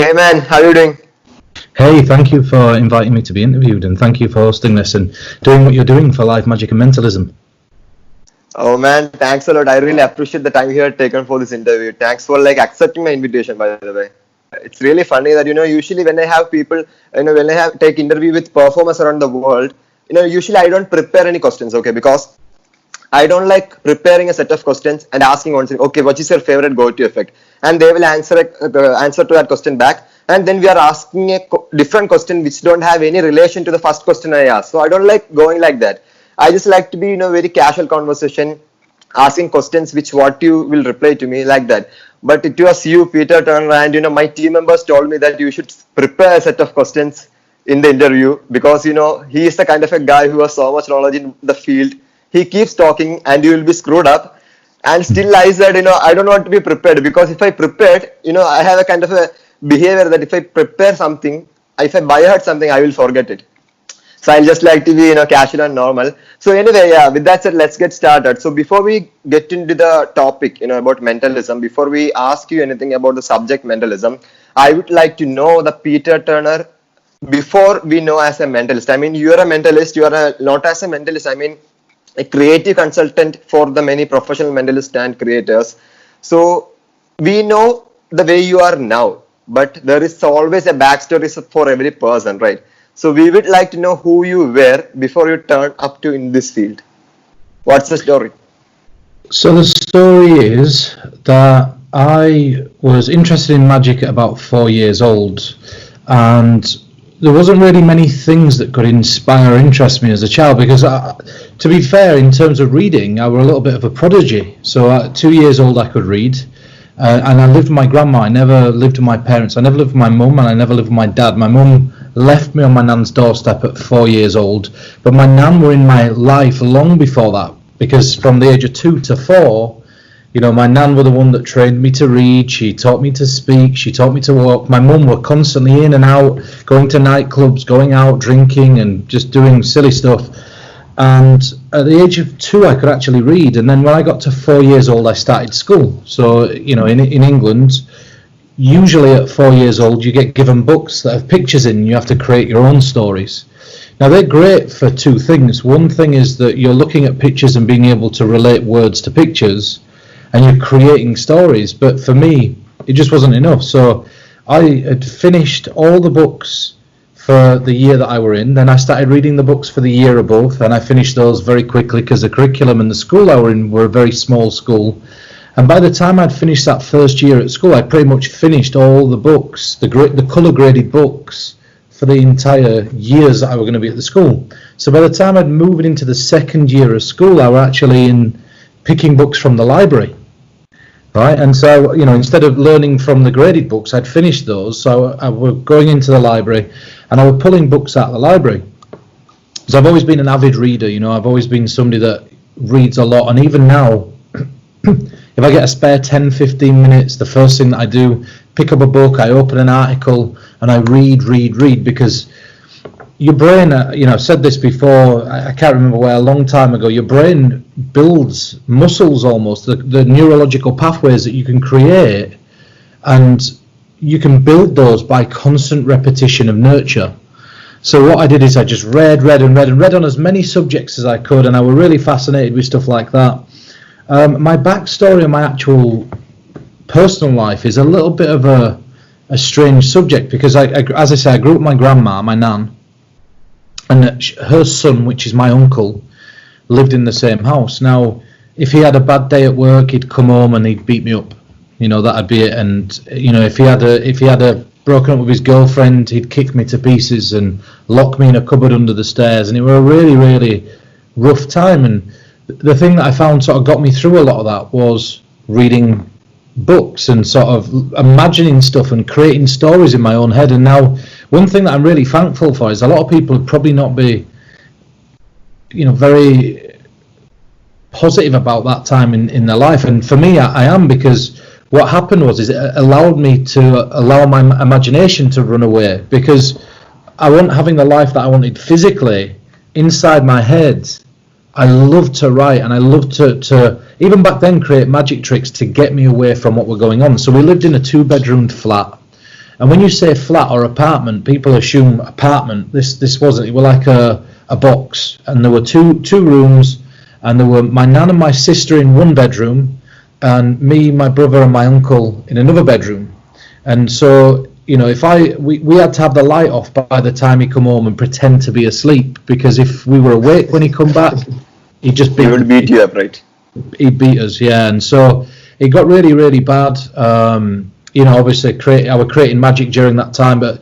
Hey man, how are you doing? Hey, thank you for inviting me to be interviewed, and thank you for hosting this and doing what you're doing for Live Magic and Mentalism. Oh man, thanks a lot. I really appreciate the time you had taken for this interview. Thanks for accepting my invitation, by the way. It's really funny that usually when I have people, when I have take interview with performers around the world, usually I don't prepare any questions, okay, because I don't like preparing a set of questions and asking one, okay, what is your favorite go-to effect? And they will answer to that question back. And then we are asking a different question which don't have any relation to the first question I asked. So I don't like going like that. I just like to be, very casual conversation, asking questions which what you will reply to me like that. But it was you, Peter Turner, and my team members told me that you should prepare a set of questions in the interview because he is the kind of a guy who has so much knowledge in the field. He keeps talking and you will be screwed up. And still I said, I don't want to be prepared because if I prepared, I have a kind of a behavior that if I prepare something, if I buy heard something, I will forget it. So I'll just like to be, casual and normal. So anyway, yeah, with that said, let's get started. So before we get into the topic, about mentalism, before we ask you anything about the subject mentalism, I would like to know the Peter Turner before we know as a mentalist. I mean, you are a mentalist, you are not as a mentalist, I mean, a creative consultant for the many professional mentalists and creators. So we know the way you are now, but there is always a backstory for every person, right? So we would like to know who you were before you turned up to in this field. What's the story? So the story is that I was interested in magic at about 4 years old, and there wasn't really many things that could inspire or interest me as a child because, to be fair, in terms of reading, I was a little bit of a prodigy. So at 2 years old, I could read. And I lived with my grandma. I never lived with my parents. I never lived with my mum, and I never lived with my dad. My mum left me on my nan's doorstep at 4 years old, but my nan were in my life long before that, because from the age of 2 to 4, my nan were the one that trained me to read. She taught me to speak. She taught me to walk. My mum were constantly in and out, going to nightclubs, going out, drinking, and just doing silly stuff. And at the age of 2, I could actually read. And then when I got to 4 years old, I started school. So, in England, usually at 4 years old, you get given books that have pictures in. You have to create your own stories. Now, they're great for two things. One thing is that you're looking at pictures and being able to relate words to pictures, and you're creating stories. But for me, it just wasn't enough. So I had finished all the books for the year that I were in. Then I started reading the books for the year above, and I finished those very quickly because the curriculum and the school I were in were a very small school. And by the time I'd finished that first year at school, I pretty much finished all the books, the colour graded books for the entire years that I were going to be at the school. So by the time I'd moved into the second year of school, I was actually picking books from the library. Right, and so instead of learning from the graded books, I'd finished those. So I was going into the library, and I was pulling books out of the library. So I've always been an avid reader. I've always been somebody that reads a lot, and even now, if I get a spare 10-15 minutes, the first thing that I do, pick up a book, I open an article, and I read, because your brain, I've said this before, I can't remember where, a long time ago, your brain builds muscles almost, the neurological pathways that you can create, and you can build those by constant repetition of nurture. So what I did is I just read on as many subjects as I could, and I was really fascinated with stuff like that. My backstory and my actual personal life is a little bit of a strange subject because, as I say, I grew up with my grandma, my nan, and her son, which is my uncle, lived in the same house. Now, if he had a bad day at work, he'd come home and he'd beat me up. That'd be it. And if he had a broken up with his girlfriend, he'd kick me to pieces and lock me in a cupboard under the stairs. And it was a really, really rough time. And the thing that I found sort of got me through a lot of that was reading books and sort of imagining stuff and creating stories in my own head. And now, one thing that I'm really thankful for is a lot of people would probably not be, very positive about that time in their life. And for me, I am, because what happened was it allowed me to allow my imagination to run away, because I wasn't having the life that I wanted physically inside my head. I loved to write, and I loved to even back then create magic tricks to get me away from what were going on. So we lived in a 2-bedroomed flat, And when you say flat or apartment, people assume apartment. This wasn't. It was like a box, and there were two rooms, and there were my nan and my sister in one bedroom, and me, my brother, and my uncle in another bedroom. And so, you know, we had to have the light off by the time he come home and pretend to be asleep, because if we were awake when he come back, he would beat you up, right? He beat us, yeah. And so it got really, really bad. You know, obviously I was creating magic during that time, but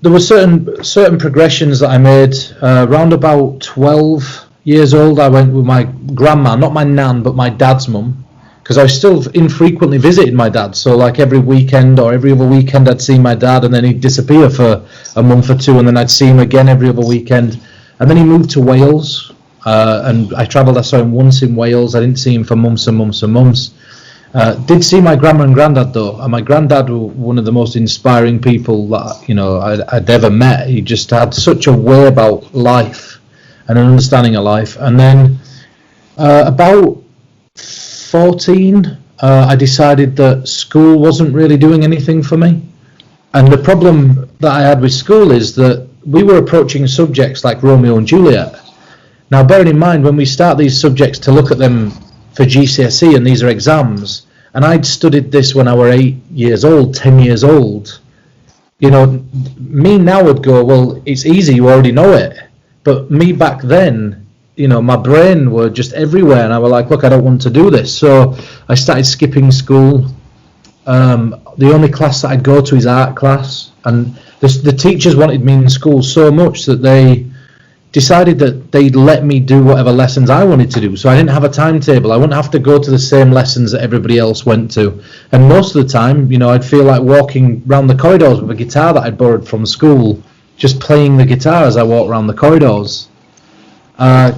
there were certain progressions that I made. Around about 12 years old, I went with my grandma, not my nan, but my dad's mum, because I was still infrequently visiting my dad. So like every weekend or every other weekend, I'd see my dad, and then he'd disappear for a month or two, and then I'd see him again every other weekend. And then he moved to Wales, and I travelled. I saw him once in Wales. I didn't see him for months and months and months. Did see my grandma and granddad though, and my granddad was one of the most inspiring people that, you know, I'd ever met. He just had such a way about life and an understanding of life. And then about 14, I decided that school wasn't really doing anything for me. And the problem that I had with school is that we were approaching subjects like Romeo and Juliet. Now, bearing in mind, when we start these subjects to look at them for GCSE, and these are exams, and I'd studied this when I were 8 years old, 10 years old, you know, me now would go, well, it's easy, you already know it. But me back then, you know, my brain were just everywhere, and I was like, look, I don't want to do this. So I started skipping school. The only class that I'd go to is art class, and the teachers wanted me in school so much that they decided that they'd let me do whatever lessons I wanted to do. So I didn't have a timetable. I wouldn't have to go to the same lessons that everybody else went to. And most of the time, you know, I'd feel like walking around the corridors with a guitar that I'd borrowed from school, just playing the guitar as I walked around the corridors. I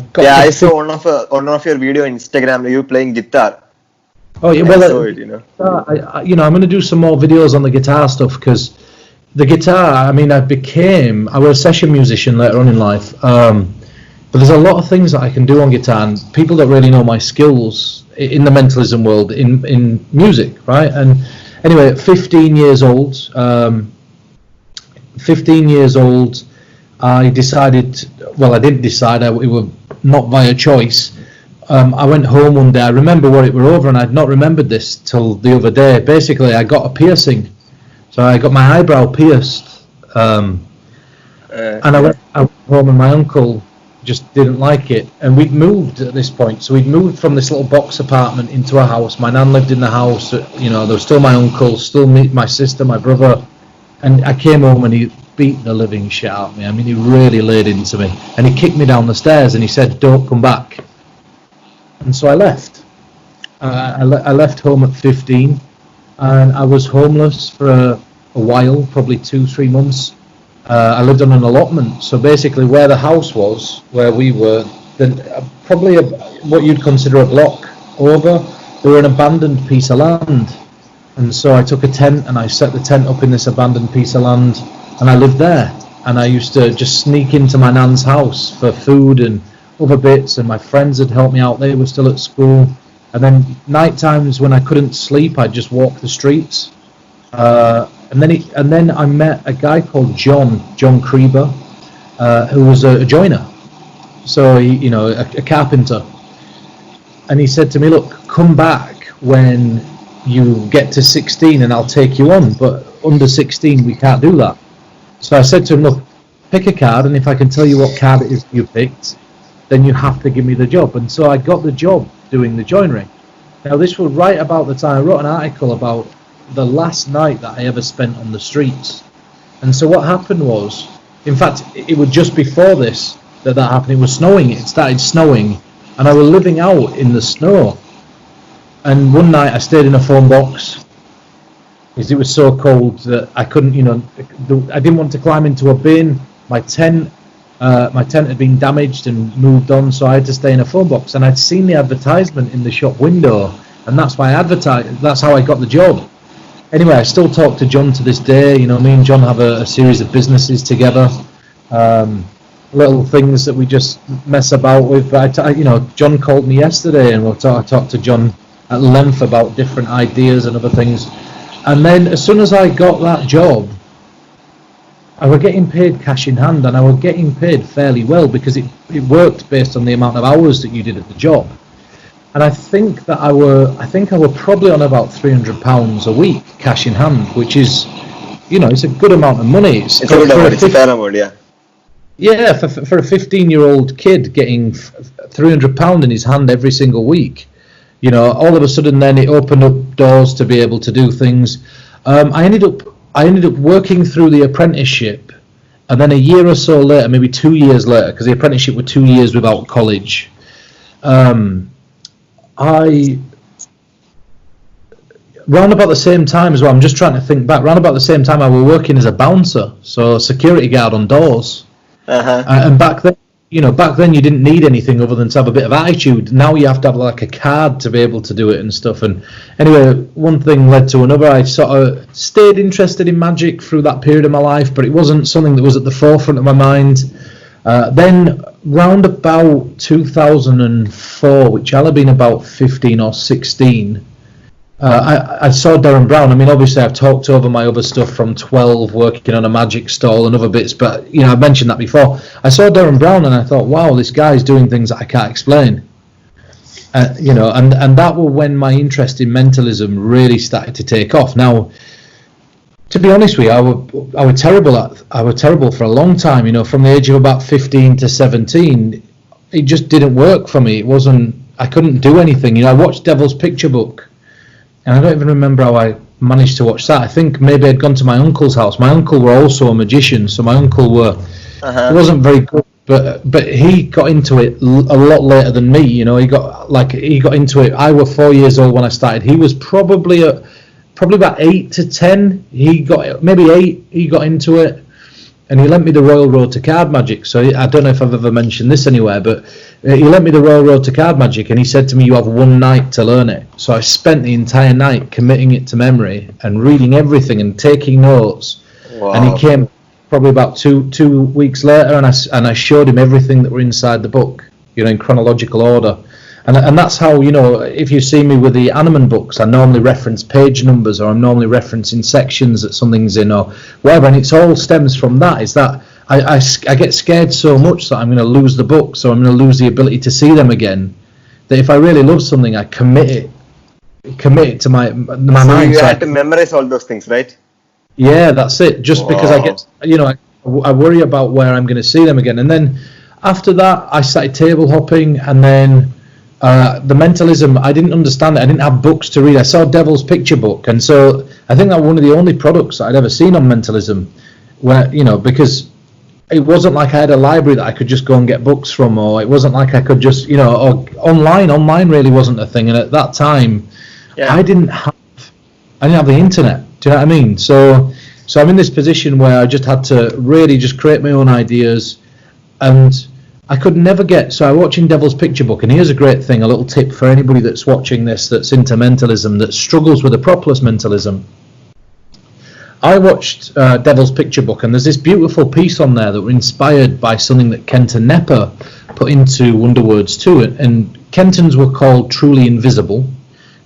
saw one of your video on Instagram, you playing guitar. Oh yeah, well, I saw it, you know. I'm going to do some more videos on the guitar stuff, because the guitar, I mean, I was a session musician later on in life, but there's a lot of things that I can do on guitar, and people don't really know my skills in the mentalism world, in music, right? And anyway, at 15 years old, I decided, well, I didn't decide, it was not via choice. I went home one day, I remember what it were over, and I'd not remembered this till the other day. Basically, I got a piercing. So I got my eyebrow pierced, and I went home, and my uncle just didn't like it. And we'd moved at this point, so we'd moved from this little box apartment into a house. My nan lived in the house, you know, there was still my uncle, still me, my sister, my brother. And I came home, and he beat the living shit out of me. I mean, he really laid into me. And he kicked me down the stairs, and he said, don't come back. And so I left. I left home at 15, and I was homeless for a while, probably 2-3 months. I lived on an allotment, so basically where the house was, where we were, then probably what you'd consider a block over, there were an abandoned piece of land. And so I took a tent, and I set the tent up in this abandoned piece of land, and I lived there. And I used to just sneak into my nan's house for food and other bits, and my friends had helped me out, they were still at school. And then night times when I couldn't sleep, I'd just walk the streets. And then I met a guy called John Krieber, who was a joiner. So he, you know, a carpenter. And he said to me, look, come back when you get to 16 and I'll take you on, but under 16 we can't do that. So I said to him, look, pick a card, and if I can tell you what card it is you picked, then you have to give me the job. And so I got the job doing the joinery. Now this was right about the time I wrote an article about the last night that I ever spent on the streets. And so what happened was, in fact, it was just before this that happened. It was snowing. It started snowing, and I was living out in the snow. And one night I stayed in a phone box because it was so cold that I couldn't, you know, I didn't want to climb into a bin. My tent had been damaged and moved on, so I had to stay in a phone box. And I'd seen the advertisement in the shop window, and that's why that's how I got the job. Anyway, I still talk to John to this day. You know, me and John have a series of businesses together, little things that we just mess about with. But John called me yesterday, and I talked to John at length about different ideas and other things. And then as soon as I got that job, I was getting paid cash in hand, and I was getting paid fairly well because it worked based on the amount of hours that you did at the job. And I think that I were probably on about £300 a week cash in hand, which is, it's a good amount of money. It's a good amount. It's a fair amount, yeah. Yeah, for a 15-year-old kid getting £300 in his hand every single week, all of a sudden then it opened up doors to be able to do things. I ended up working through the apprenticeship, and then a year or so later, maybe 2 years later, because the apprenticeship were 2 years without college, round about the same time as well, I'm just trying to think back, round about the same time I was working as a bouncer, so security guard on doors. And back then you didn't need anything other than to have a bit of attitude. Now you have to have like a card to be able to do it and stuff. And anyway, one thing led to another. I sort of stayed interested in magic through that period of my life, but it wasn't something that was at the forefront of my mind. Then round about 2004, which I'll have been about 15 or 16, I saw Darren Brown. I mean, obviously I've talked over my other stuff from 12, working on a magic stall and other bits, but I've mentioned that before. I saw Darren Brown and I thought, wow, this guy's doing things that I can't explain. And that was when my interest in mentalism really started to take off. Now, to be honest with you, I was terrible for a long time. From the age of about 15 to 17, it just didn't work for me. I couldn't do anything. I watched Devil's Picture Book, and I don't even remember how I managed to watch that. I think maybe I'd gone to my uncle's house. My uncle were also a magician, so my uncle wasn't very good, but he got into it a lot later than me. He got into it. I was 4 years old when I started. He was probably about 8 to 10. Maybe 8. He got into it, and he lent me the Royal Road to Card Magic. So I don't know if I've ever mentioned this anywhere, but he lent me the Royal Road to Card Magic, and he said to me, you have one night to learn it. So I spent the entire night committing it to memory and reading everything and taking notes. Wow. And he came probably about two weeks later, and I showed him everything that were inside the book, in chronological order. And that's how, if you see me with the Animan books, I normally reference page numbers, or I'm normally referencing sections that something's in, or whatever. And it all stems from that, is that I get scared so much that I'm going to lose the books, or I'm going to lose the ability to see them again, that if I really love something, I commit it to my mind. So you had to memorize all those things, right? Yeah, that's it. Just because I get, I worry about where I'm going to see them again. And then after that, I started table hopping, and then the mentalism, I didn't understand it. I didn't have books to read. I saw Devil's Picture Book, and so I think that one of the only products I'd ever seen on mentalism, where because it wasn't like I had a library that I could just go and get books from, or it wasn't like I could just or online really wasn't a thing. And at that time, I didn't have the internet. Do you know what I mean? So I'm in this position where I just had to really just create my own ideas, and I could never get. So I'm watching Devil's Picture Book, and here's a great thing, a little tip for anybody that's watching this, that's into mentalism, that struggles with a propolis mentalism. I watched Devil's Picture Book, and there's this beautiful piece on there that were inspired by something that Kenton Knepper put into Wonderwords 2, and Kenton's were called Truly Invisible,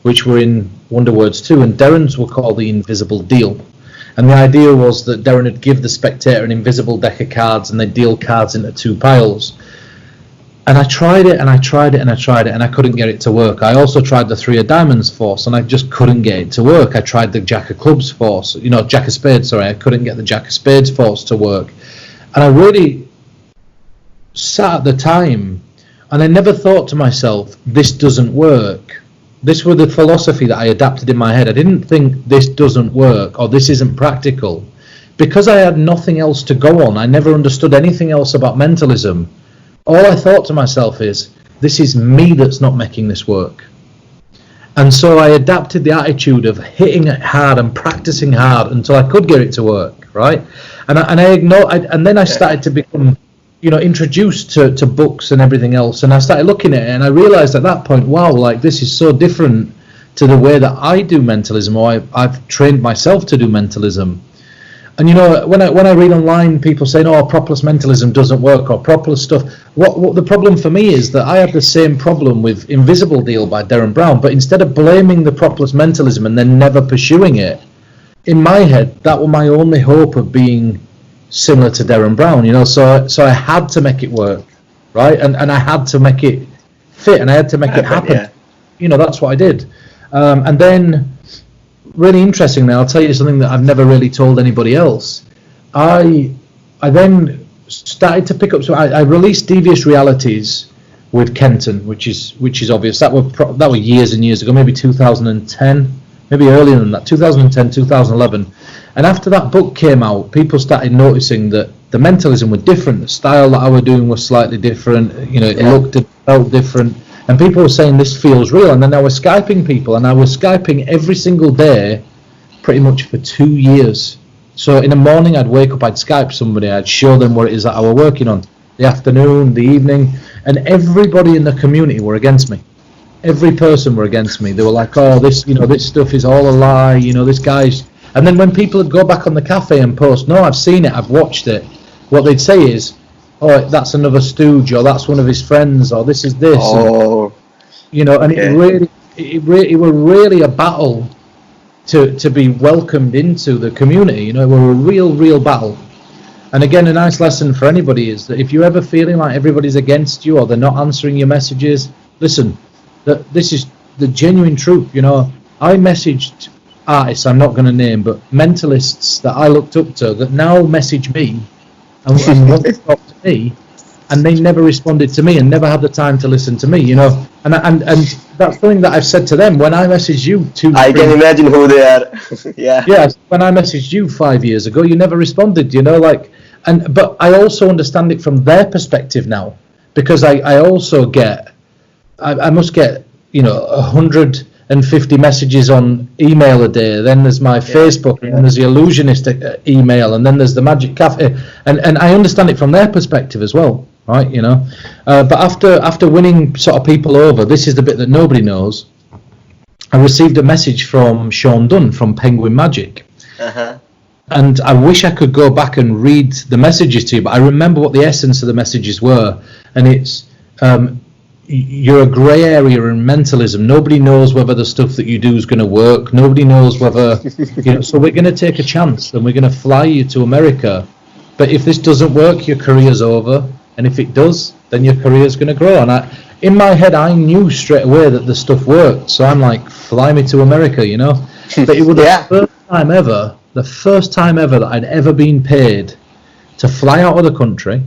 which were in Wonderwords 2, and Darren's were called The Invisible Deal. And the idea was that Darren would give the spectator an invisible deck of cards, and they'd deal cards into two piles. And I tried it, and I tried it, and I tried it, and I couldn't get it to work. I also tried the Three of Diamonds force, and I just couldn't get it to work. I tried the Jack of Clubs force, Jack of Spades, sorry. I couldn't get the Jack of Spades force to work. And I really sat at the time, and I never thought to myself, this doesn't work. This was the philosophy that I adapted in my head. I didn't think this doesn't work, or this isn't practical. Because I had nothing else to go on, I never understood anything else about mentalism. All I thought to myself is, this is me that's not making this work. And so I adapted the attitude of hitting it hard and practicing hard until I could get it to work, right? And then I started to become, introduced to books and everything else, and I started looking at it, and I realized at that point, wow, like this is so different to the way that I do mentalism, or I've trained myself to do mentalism. And when I read online, people saying, "Oh, propolis mentalism doesn't work," or propolis stuff. What the problem for me is that I have the same problem with Invisible Deal by Darren Brown, but instead of blaming the propolis mentalism and then never pursuing it, in my head, that was my only hope of being similar to Darren Brown, you know. So I had to make it work, right? And I had to make it fit, and I had to make it happen. Yeah. You know, that's what I did. And then, really interestingly, I'll tell you something that I've never really told anybody else. I then started to pick up. So I released Devious Realities with Kenton, which is obvious. That were years and years ago, maybe 2010. Maybe earlier than that, 2010, 2011. And after that book came out, people started noticing that the mentalism were different. The style that I was doing was slightly different. You know, it looked and felt different. And people were saying, this feels real. And then I was Skyping people, and I was Skyping every single day, pretty much for 2 years. So in the morning, I'd wake up, I'd Skype somebody, I'd show them what it is that I was working on. The afternoon, the evening, and everybody in the community were against me. Every person were against me. They were like, oh, this stuff is all a lie, this guy's... And then when people would go back on the cafe and post, no, I've seen it, I've watched it, what they'd say is, oh, that's another stooge, or that's one of his friends, or this is this. Oh. And, and it was really a battle to be welcomed into the community. It was a real battle. And again, a nice lesson for anybody is that if you're ever feeling like everybody's against you or they're not answering your messages, listen, that this is the genuine truth. I messaged artists I'm not going to name, but mentalists that I looked up to that now message me and want to talk to me, and they never responded to me and never had the time to listen to me. And that's something that I've said to them when I messaged you I can imagine who they are. Yeah, when I messaged you 5 years ago, you never responded. But I also understand it from their perspective now, because I also get. I must get 150 messages on email a day. Then there's my Facebook, and then there's the illusionist email, and then there's the Magic Cafe, and I understand it from their perspective as well, right? But after winning sort of people over, this is the bit that nobody knows. I received a message from Sean Dunn from Penguin Magic, and I wish I could go back and read the messages to you, but I remember what the essence of the messages were, and it's. You're a grey area in mentalism. Nobody knows whether the stuff that you do is going to work. Nobody knows whether, so we're going to take a chance and we're going to fly you to America. But if this doesn't work, your career's over. And if it does, then your career's going to grow. And in my head, I knew straight away that the stuff worked. So I'm like, fly me to America, But it was the first time ever that I'd ever been paid to fly out of the country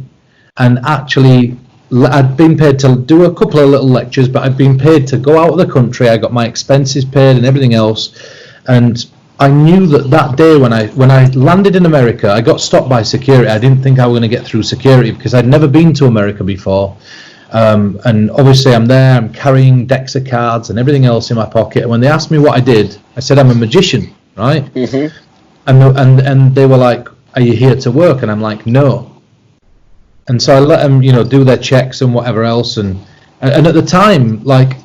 and actually... I'd been paid to do a couple of little lectures, but I'd been paid to go out of the country. I got my expenses paid and everything else, and I knew that day when I landed in America, I got stopped by security. I didn't think I was going to get through security because I'd never been to America before, and obviously I'm there, I'm carrying decks of cards and everything else in my pocket, and when they asked me what I did, I said I'm a magician, right? And they were like, are you here to work? And I'm like, no. And so I let them, do their checks and whatever else. And at the time, like,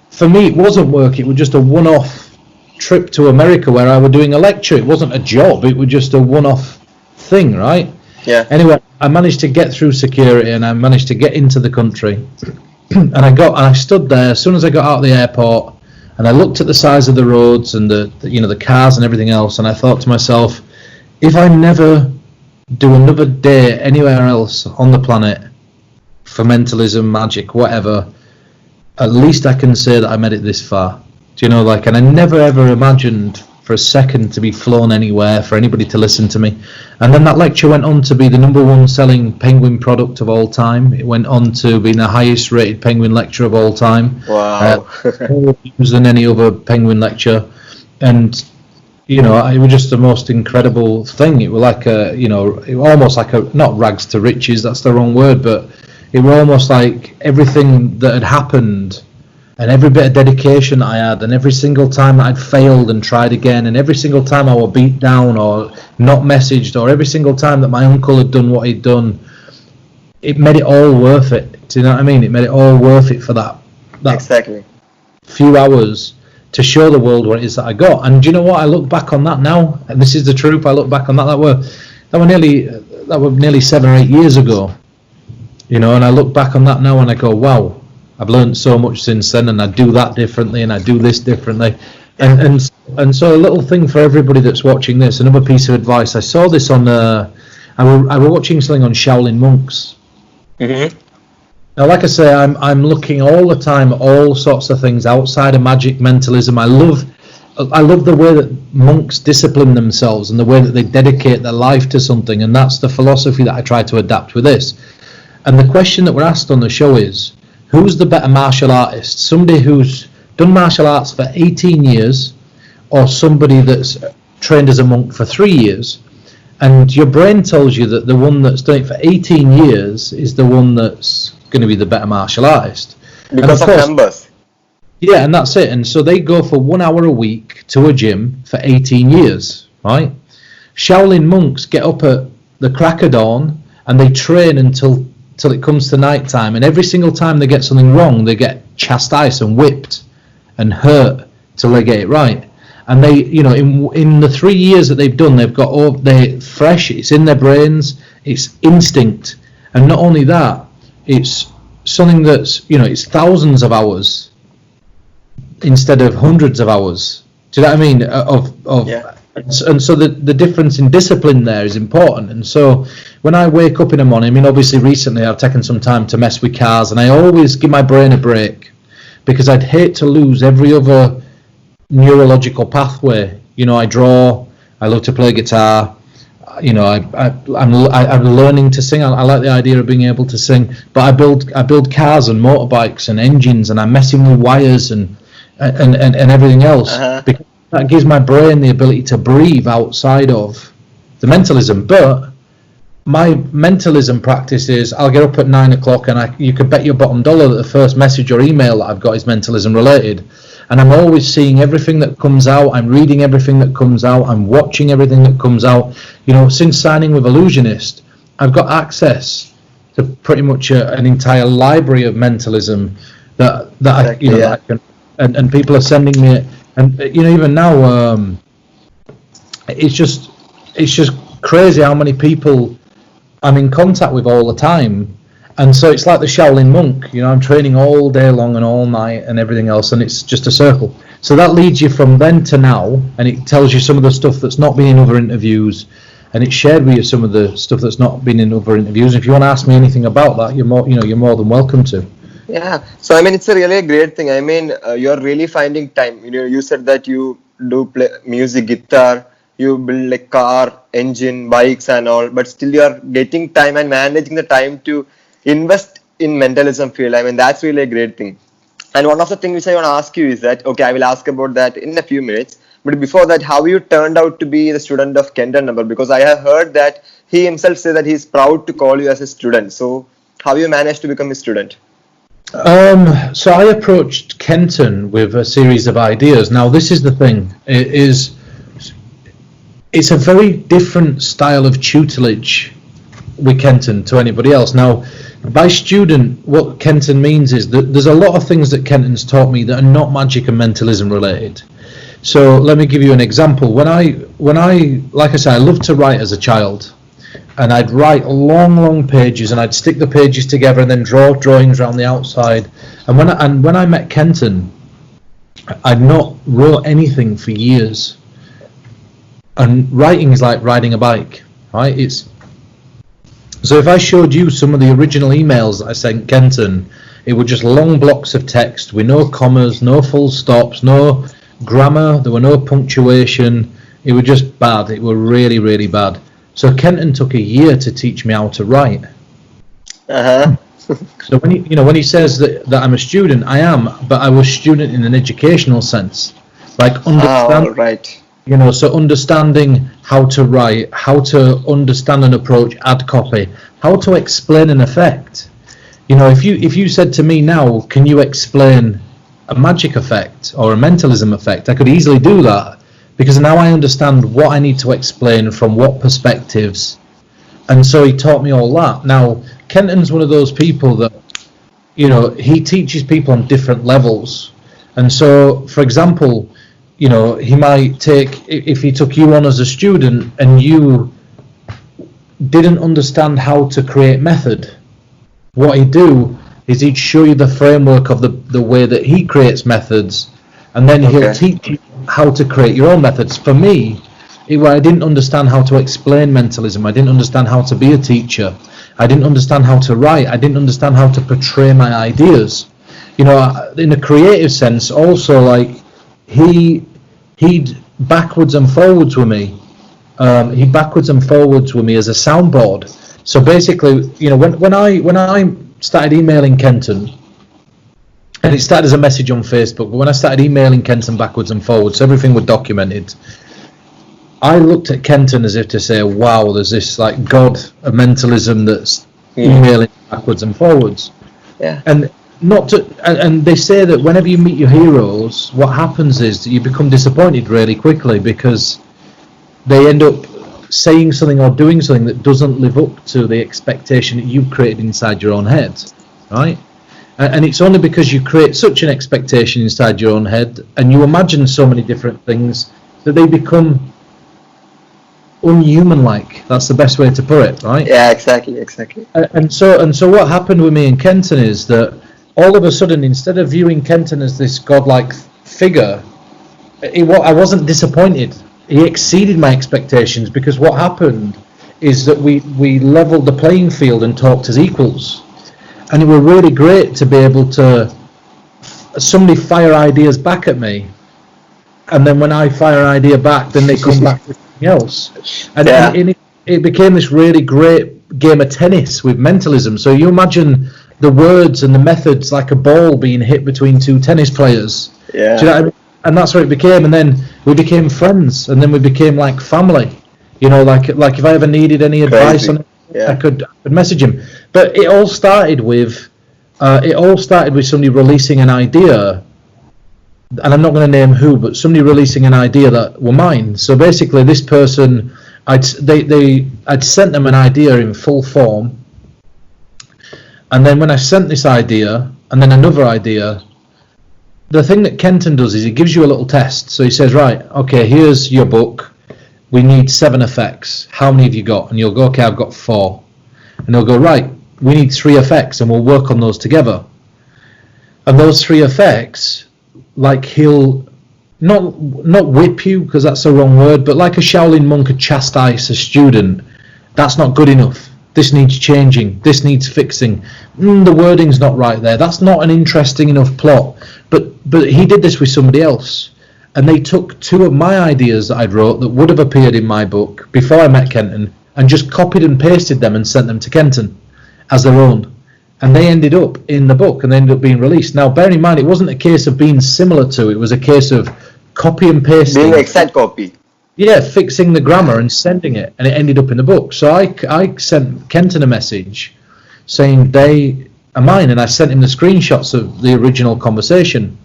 for me, it wasn't work. It was just a one-off trip to America where I was doing a lecture. It wasn't a job. It was just a one-off thing, right? Yeah. Anyway, I managed to get through security and I managed to get into the country. And I stood there as soon as I got out of the airport, and I looked at the size of the roads and the cars and everything else, and I thought to myself, if I never do another day anywhere else on the planet for mentalism, magic, whatever, at least I can say that I made it this far. And I never ever imagined for a second to be flown anywhere, for anybody to listen to me. And then that lecture went on to be the #1 selling penguin product of all time. It went on to be the highest rated penguin lecture of all time. Wow. More views than any other penguin lecture. And it was just the most incredible thing. It was like it was almost like not rags to riches, that's the wrong word, but it was almost like everything that had happened and every bit of dedication that I had, and every single time that I'd failed and tried again, and every single time I was beat down or not messaged, or every single time that my uncle had done what he'd done, it made it all worth it. Do you know what I mean? It made it all worth it for that exactly few hours to show the world what it is that I got. And do you know what? I look back on that now, and this is the truth. I look back on that. That were nearly 7 or 8 years ago. And I look back on that now, and I go, wow, I've learned so much since then, and I do that differently, and I do this differently. And so a little thing for everybody that's watching this, another piece of advice. I saw this on I was watching something on Shaolin monks. Mm-hmm. Now, like I say, I'm looking all the time at all sorts of things outside of magic, mentalism. I love the way that monks discipline themselves and the way that they dedicate their life to something, and that's the philosophy that I try to adapt with this. And the question that we're asked on the show is, who's the better martial artist? Somebody who's done martial arts for 18 years or somebody that's trained as a monk for 3 years? And your brain tells you that the one that's done it for 18 years is the one that's going to be the better martial artist. Because of numbers. Yeah, and that's it. And so they go for 1 hour a week to a gym for 18 years, right? Shaolin monks get up at the crack of dawn and they train until it comes to night time. And every single time they get something wrong, they get chastised and whipped and hurt till they get it right. And they, in the 3 years that they've done, they're fresh. It's in their brains. It's instinct. And not only that, it's something that's, it's thousands of hours instead of hundreds of hours. Do you know what I mean? Yeah. And so the difference in discipline there is important. And so when I wake up in the morning, I mean, obviously recently I've taken some time to mess with cars, and I always give my brain a break because I'd hate to lose every other neurological pathway. I draw, I love to play guitar, I'm learning to sing. I like the idea of being able to sing, but I build cars and motorbikes and engines, and I'm messing with wires and everything else. Because that gives my brain the ability to breathe outside of the mentalism. But my mentalism practice is I'll get up at 9 o'clock and you could bet your bottom dollar that the first message or email that I've got is mentalism related. And I'm always seeing everything that comes out. I'm reading everything that comes out. I'm watching everything that comes out. Since signing with Illusionist, I've got access to pretty much an entire library of mentalism that I can, and people are sending me it. And even now, it's just crazy how many people I'm in contact with all the time. And so it's like the Shaolin monk, I'm training all day long and all night and everything else, and it's just a circle. So that leads you from then to now, and it tells you some of the stuff that's not been in other interviews, and it's shared with you some of the stuff that's not been in other interviews. If you want to ask me anything about that, you're more than welcome to. Yeah. So it's a really great thing. You're really finding time. You said that you do play music, guitar, you build like car, engine, bikes and all, but still you're getting time and managing the time to invest in mentalism field. That's really a great thing. And one of the things which I want to ask you is that, okay, I will ask about that in a few minutes. But before that, how you turned out to be the student of Kenton Knepper? Because I have heard that he himself said that he's proud to call you as a student. So how you managed to become a student? So I approached Kenton with a series of ideas. Now, this is the thing. It's a very different style of tutelage with Kenton to anybody else. Now, by student, what Kenton means is that there's a lot of things that Kenton's taught me that are not magic and mentalism related. So let me give you an example. When I like I said, I loved to write as a child, and I'd write long pages, and I'd stick the pages together and then draw drawings around the outside. And when I met Kenton, I'd not wrote anything for years. And writing is like riding a bike, right? So if I showed you some of the original emails that I sent Kenton, it were just long blocks of text with no commas, no full stops, no grammar, there were no punctuation. It was just bad. It were really, really bad. So Kenton took a year to teach me how to write. So when he says that I'm a student, I am, but I was a student in an educational sense, like understand. Right. So understanding how to write, how to understand an approach, add copy, how to explain an effect. If you said to me now, can you explain a magic effect or a mentalism effect? I could easily do that because now I understand what I need to explain from what perspectives. And so he taught me all that. Now, Kenton's one of those people that, he teaches people on different levels. And so, for example, he might take, if he took you on as a student and you didn't understand how to create method, what he'd do is he'd show you the framework of the way that he creates methods, and then he'll teach you how to create your own methods. For me, I didn't understand how to explain mentalism. I didn't understand how to be a teacher. I didn't understand how to write. I didn't understand how to portray my ideas. In a creative sense, also, like he'd backwards and forwards with me. He backwards and forwards with me as a soundboard. So basically, when I started emailing Kenton, and it started as a message on Facebook, but when I started emailing Kenton backwards and forwards, so everything was documented. I looked at Kenton as if to say, wow, there's this like god of mentalism that's emailing backwards and forwards. Yeah. And they say that whenever you meet your heroes, what happens is that you become disappointed really quickly because they end up saying something or doing something that doesn't live up to the expectation that you've created inside your own head, right? And it's only because you create such an expectation inside your own head and you imagine so many different things that they become unhuman-like. That's the best way to put it, right? Yeah, exactly. And so what happened with me and Kenton is that all of a sudden, instead of viewing Kenton as this godlike figure, I wasn't disappointed. He exceeded my expectations because what happened is that we leveled the playing field and talked as equals. And it was really great to be able to somebody fire ideas back at me, and then when I fire an idea back, then they come back with something else. And it became this really great game of tennis with mentalism. So you imagine the words and the methods like a ball being hit between two tennis players. Yeah. Do you know what I mean? And that's what it became. And then we became friends, and then we became like family. Like if I ever needed any advice on it, I could message him. But it all started with somebody releasing an idea, and I'm not going to name who, but somebody releasing an idea that were mine. So basically, this person, I'd sent them an idea in full form, and then when I sent this idea and then another idea, the thing that Kenton does is he gives you a little test. So he says, right, okay, here's your book. We need 7 effects. How many have you got? And you'll go, okay, I've got 4. And he'll go, right, we need 3 effects, and we'll work on those together. And those 3 effects, like he'll not whip you, because that's the wrong word, but like a Shaolin monk would chastise a student. That's not good enough. This needs changing. This needs fixing. The wording's not right there. That's not an interesting enough plot. But he did this with somebody else. And they took 2 of my ideas that I'd wrote that would have appeared in my book before I met Kenton and just copied and pasted them and sent them to Kenton as their own. And they ended up in the book and they ended up being released. Now, bear in mind, it wasn't a case of being similar to, it was a case of copy and pasting. Being exact copy. Yeah, fixing the grammar and sending it, and it ended up in the book. So I sent Kenton a message saying they are mine, and I sent him the screenshots of the original conversation.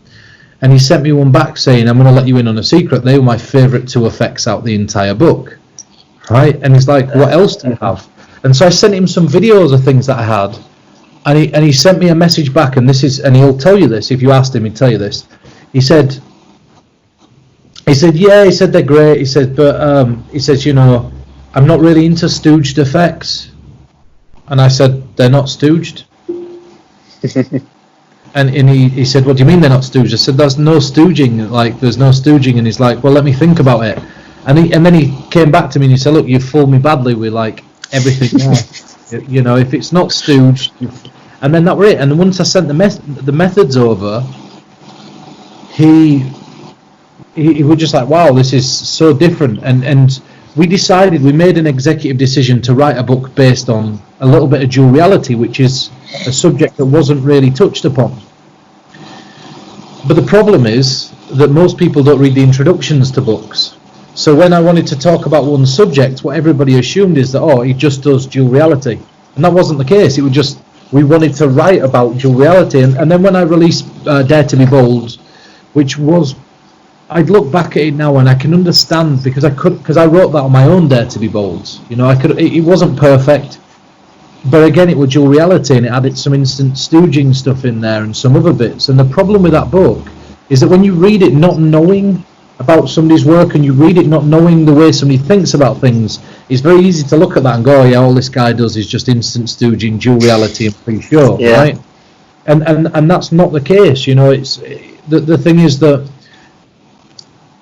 And he sent me one back saying, I'm going to let you in on a secret. They were my favourite 2 effects out the entire book. Right? And he's like, what else do you have? And so I sent him some videos of things that I had. And he sent me a message back, and he'll tell you this. If you asked him, he'd tell you this. He said, yeah, he said they're great. He said, but he says, I'm not really into stooged effects. And I said, they're not stooged. And he said, what do you mean they're not stooged? I said, there's no stooging. Like, there's no stooging. And he's like, well, let me think about it. And then he came back to me and he said, look, you fooled me badly with like everything there. If it's not stooged. And then that were it. And once I sent the methods over, he was just like, wow, this is so different. And we made an executive decision to write a book based on a little bit of dual reality, which is a subject that wasn't really touched upon. But the problem is that most people don't read the introductions to books. So when I wanted to talk about one subject, what everybody assumed is that, he just does dual reality. And that wasn't the case. It was just, we wanted to write about dual reality. And then when I released Dare to be Bold, which was, I'd look back at it now and I can understand because I wrote that on my own Dare to be Bold. It wasn't perfect. But again, it was dual reality, and it added some instant stooging stuff in there and some other bits. And the problem with that book is that when you read it not knowing about somebody's work and you read it not knowing the way somebody thinks about things, it's very easy to look at that and go, oh yeah, all this guy does is just instant stooging, dual reality and pre-show, right? And that's not the case. It's the thing is that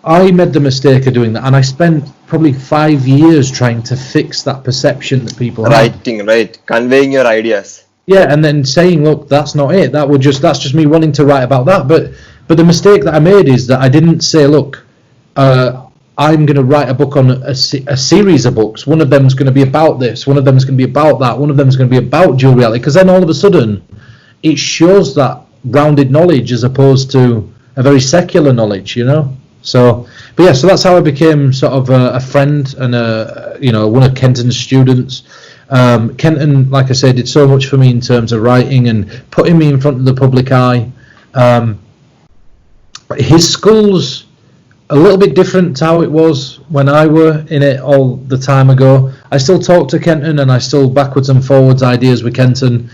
I made the mistake of doing that, and I spent probably 5 years trying to fix that perception that people have. Writing, right? Conveying your ideas. Yeah, and then saying, look, that's not it. That's just me wanting to write about that. But the mistake that I made is that I didn't say, look, I'm going to write a book on a series of books. One of them is going to be about this. One of them is going to be about that. One of them is going to be about dual reality. Because then all of a sudden, it shows that rounded knowledge as opposed to a very secular knowledge, you know. So that's how I became sort of a friend and one of Kenton's students. Kenton, like I said, did so much for me in terms of writing and putting me in front of the public eye. His school's a little bit different to how it was when I were in it all the time ago. I still talk to Kenton and I still backwards and forwards ideas with Kenton.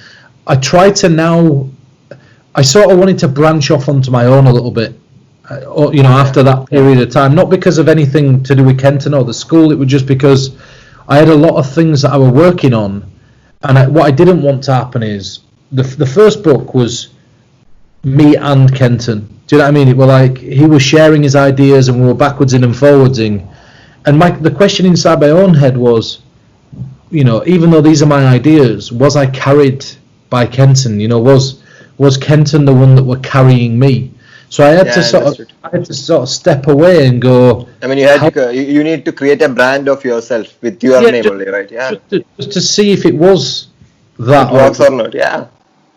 I try to now, I sort of wanted to branch off onto my own a little bit, after that period of time, not because of anything to do with Kenton or the school, it was just because I had a lot of things that I were working on, and what I didn't want to happen is, the first book was me and Kenton. Do you know what I mean? It was like he was sharing his ideas and we were backwards in and forwardsing. And the question inside my own head was, even though these are my ideas, was I carried by Kenton? Was Kenton the one that were carrying me? So I had to sort of step away and go. I mean, you need to create a brand of yourself with your name only, right? Yeah. Just to see if it was that. It works or not. Yeah.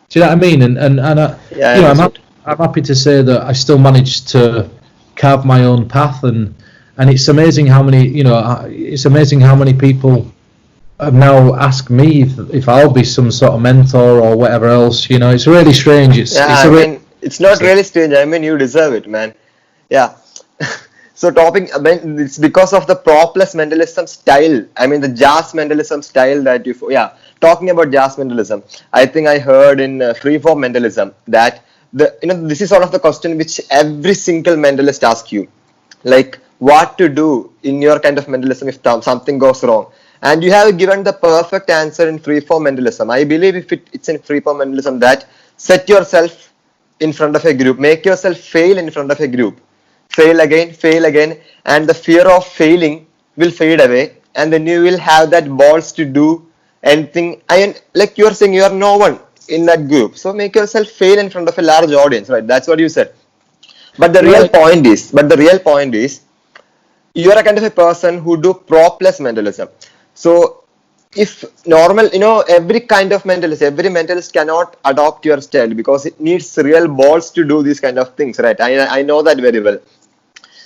Do you know what I mean? And I'm happy to say that I still managed to carve my own path, and it's amazing how many people have now asked me if I'll be some sort of mentor or whatever else. It's really strange. It's not really strange. I mean, you deserve it, man. Yeah. So it's because of the propless mentalism style. I mean, the jazz mentalism style that talking about jazz mentalism, I think I heard in freeform mentalism that this is sort of the question which every single mentalist asks you, like what to do in your kind of mentalism if something goes wrong. And you have given the perfect answer in freeform mentalism. I believe if it's in freeform mentalism that set yourself in front of a group, make yourself fail in front of a group, fail again, and the fear of failing will fade away, and then you will have that balls to do anything. Like you are saying, you are no one in that group, so make yourself fail in front of a large audience, right? That's what you said. But the real point is, you are a kind of a person who do propless mentalism. So if normal, every kind of mentalist, every mentalist cannot adopt your style because it needs real balls to do these kind of things, right? I know that very well.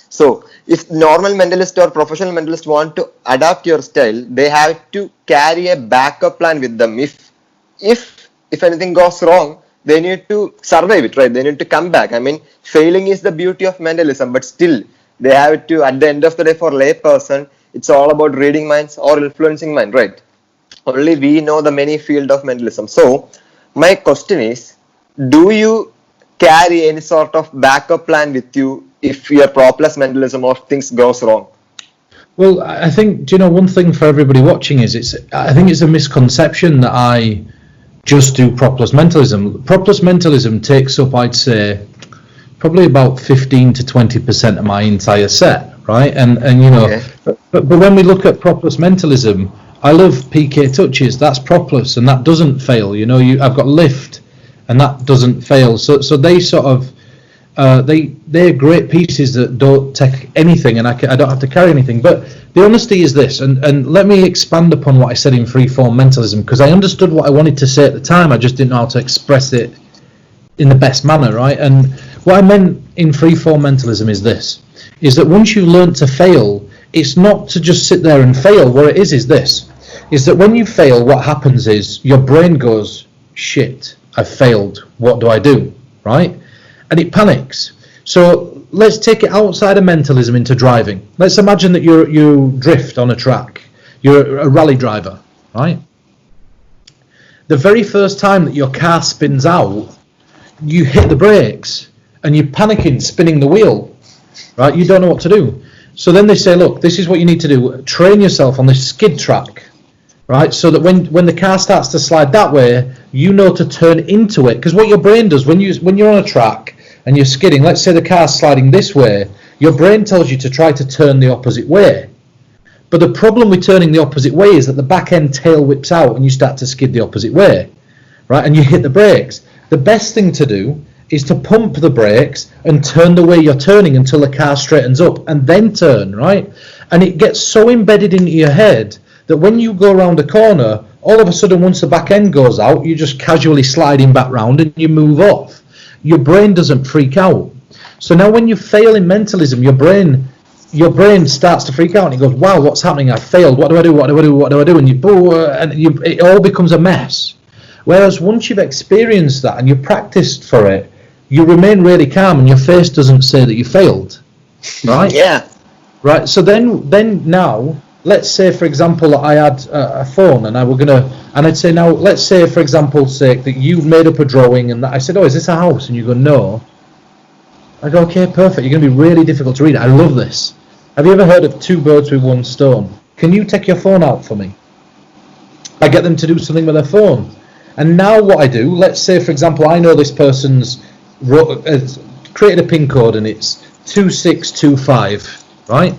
So if normal mentalist or professional mentalist want to adapt your style, they have to carry a backup plan with them. If anything goes wrong, they need to survive it, right? They need to come back. I mean, failing is the beauty of mentalism, but still they have to, at the end of the day, for lay person, it's all about reading minds or influencing mind, right? Only we know the many field of mentalism. So my question is, do you carry any sort of backup plan with you if your propless mentalism or things goes wrong? Well, I think, one thing for everybody watching is I think it's a misconception that I just do propless mentalism. Propless mentalism takes up, I'd say, probably about 15 to 20% of my entire set, right? And Okay. but when we look at propless mentalism, I love PK touches. That's propless, and that doesn't fail. I've got lift, and that doesn't fail. So they sort of they're great pieces that don't take anything, and I don't have to carry anything. But the honesty is this, and let me expand upon what I said in freeform mentalism, because I understood what I wanted to say at the time. I just didn't know how to express it in the best manner, right? And what I meant in freeform mentalism is this: is that once you've learned to fail, it's not to just sit there and fail. What it is this: is that when you fail, what happens is your brain goes, shit, I've failed, what do I do, right? And it panics. So let's take it outside of mentalism into driving. Let's imagine that you drift on a track. You're a rally driver, right? The very first time that your car spins out, you hit the brakes and you're panicking, spinning the wheel, right? You don't know what to do. So then they say, look, this is what you need to do. Train yourself on this skid track, right? So that when the car starts to slide that way, you know to turn into it. Because what your brain does when you're on a track and you're skidding, let's say the car's sliding this way, your brain tells you to try to turn the opposite way. But the problem with turning the opposite way is that the back end tail whips out and you start to skid the opposite way, right? And you hit the brakes. The best thing to do is to pump the brakes and turn the way you're turning until the car straightens up and then turn, right? And it gets so embedded into your head that when you go around a corner, all of a sudden once the back end goes out, you're just casually sliding back round and you move off. Your brain doesn't freak out. So now when you fail in mentalism, your brain starts to freak out and it goes, wow, what's happening? I failed. What do I do? What do I do? What do I do? And it all becomes a mess. Whereas once you've experienced that and you've practiced for it, you remain really calm and your face doesn't say that you failed, right? Yeah. Right. So then now, let's say, for example, I had a phone and I'd say, now, let's say, for example's sake, that you've made up a drawing and I said, oh, is this a house? And you go, no. I go, okay, perfect. You're going to be really difficult to read. I love this. Have you ever heard of 2 birds with 1 stone? Can you take your phone out for me? I get them to do something with their phone. And now what I do, let's say, for example, I know this person's created a PIN code and it's 2625, right?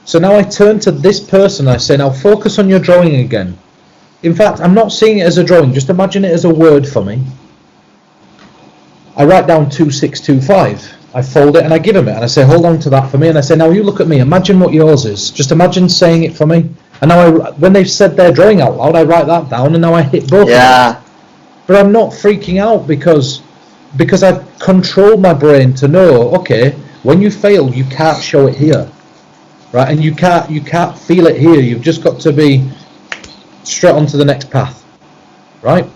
So now I turn to this person, I say, now focus on your drawing again. In fact, I'm not seeing it as a drawing, just imagine it as a word for me. I write down 2625. I fold it and I give him it and I say, hold on to that for me. And I say, now you look at me, imagine what yours is. Just imagine saying it for me. And now when they've said their drawing out loud, I write that down and now I hit both of them. But I'm not freaking out because I've controlled my brain to know, okay, when you fail, you can't show it here. Right? And you can't feel it here. You've just got to be straight onto the next path. Right?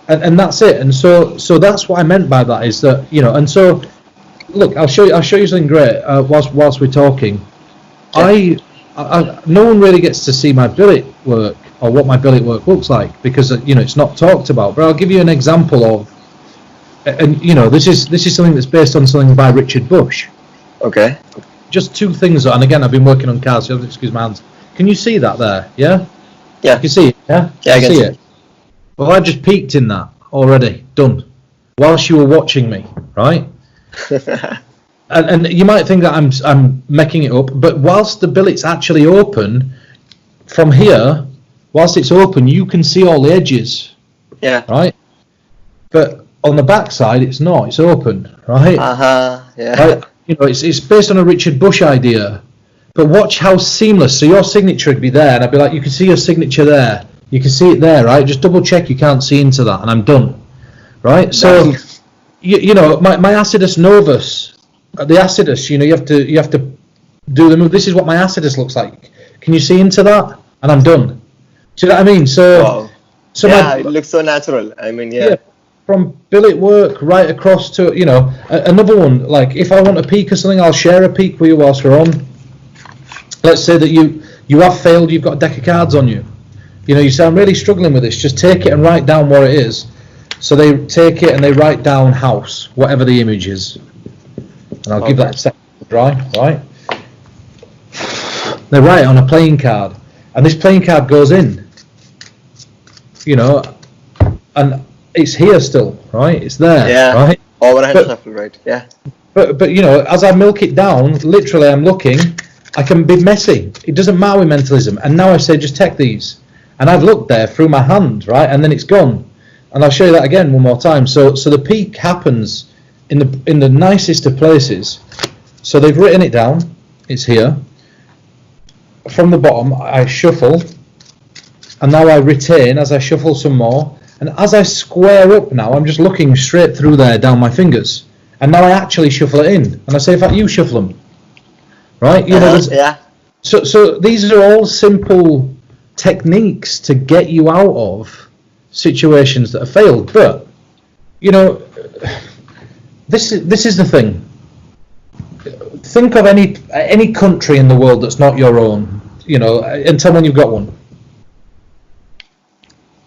And that's it. And so that's what I meant by that is that, and so look, I'll show you something great whilst we're talking. Yeah. No one really gets to see my billet work or what my billet work looks like because it's not talked about. But I'll give you an example of, and this is something that's based on something by Richard Bush. Okay. Just 2 things, and again, I've been working on cars, so excuse my hands. Can you see that there? Yeah. Yeah. You can see it. Yeah. Yeah, I can see it. Well, I just peeked in that already. Done. Whilst you were watching me, right? and you might think that I'm making it up, but whilst the billet's actually open, from here, whilst it's open, you can see all the edges. Yeah. Right. But on the back side, it's not. It's open. Right. Yeah. Right? It's based on a Richard Bush idea. But watch how seamless. So your signature would be there, and I'd be like, you can see your signature there. You can see it there, right? Just double check you can't see into that, and I'm done. Right? So, my acidus novus, the acidus, you have to do the move. This is what my acidus looks like. Can you see into that? And I'm done. Do you know what I mean? So, wow. So yeah, it looks so natural. I mean, yeah. From billet work right across to, another one, like if I want a peek or something, I'll share a peek with you whilst we're on. Let's say that you have failed, you've got a deck of cards on you. You say, I'm really struggling with this, just take it and write down what it is. So they take it and they write down house, whatever the image is. And I'll give that a second to dry, right? They write it on a playing card. And this playing card goes in. And it's here still, right? It's there, right? Overhand shuffle, right? Yeah. But as I milk it down, literally I'm looking, I can be messy. It doesn't matter with mentalism. And now I say, just take these. And I've looked there through my hand, right? And then it's gone. And I'll show you that again one more time. So the peak happens in the nicest of places. So they've written it down. It's here. From the bottom, I shuffle. And now I retain as I shuffle some more. And as I square up now, I'm just looking straight through there down my fingers. And now I actually shuffle it in. And I say, in fact, you shuffle them. Right? Yeah. So these are all simple techniques to get you out of situations that have failed. But, this is the thing. Think of any country in the world that's not your own, and tell me when you've got one.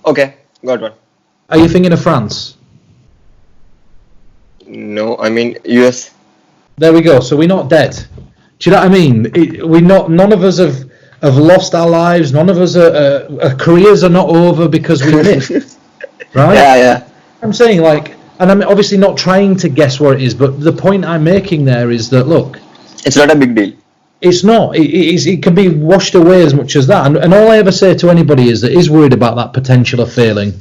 Okay, got one. Are you thinking of France? No, I mean US. There we go. So we're not dead. Do you know what I mean? None of us have lost our lives. None of us our careers are not over because we live. Right? Yeah. I'm saying and I'm obviously not trying to guess what it is, but the point I'm making there is that look, It's not a big deal. It's not. It can be washed away as much as that. And all I ever say to anybody is that is worried about that potential of failing,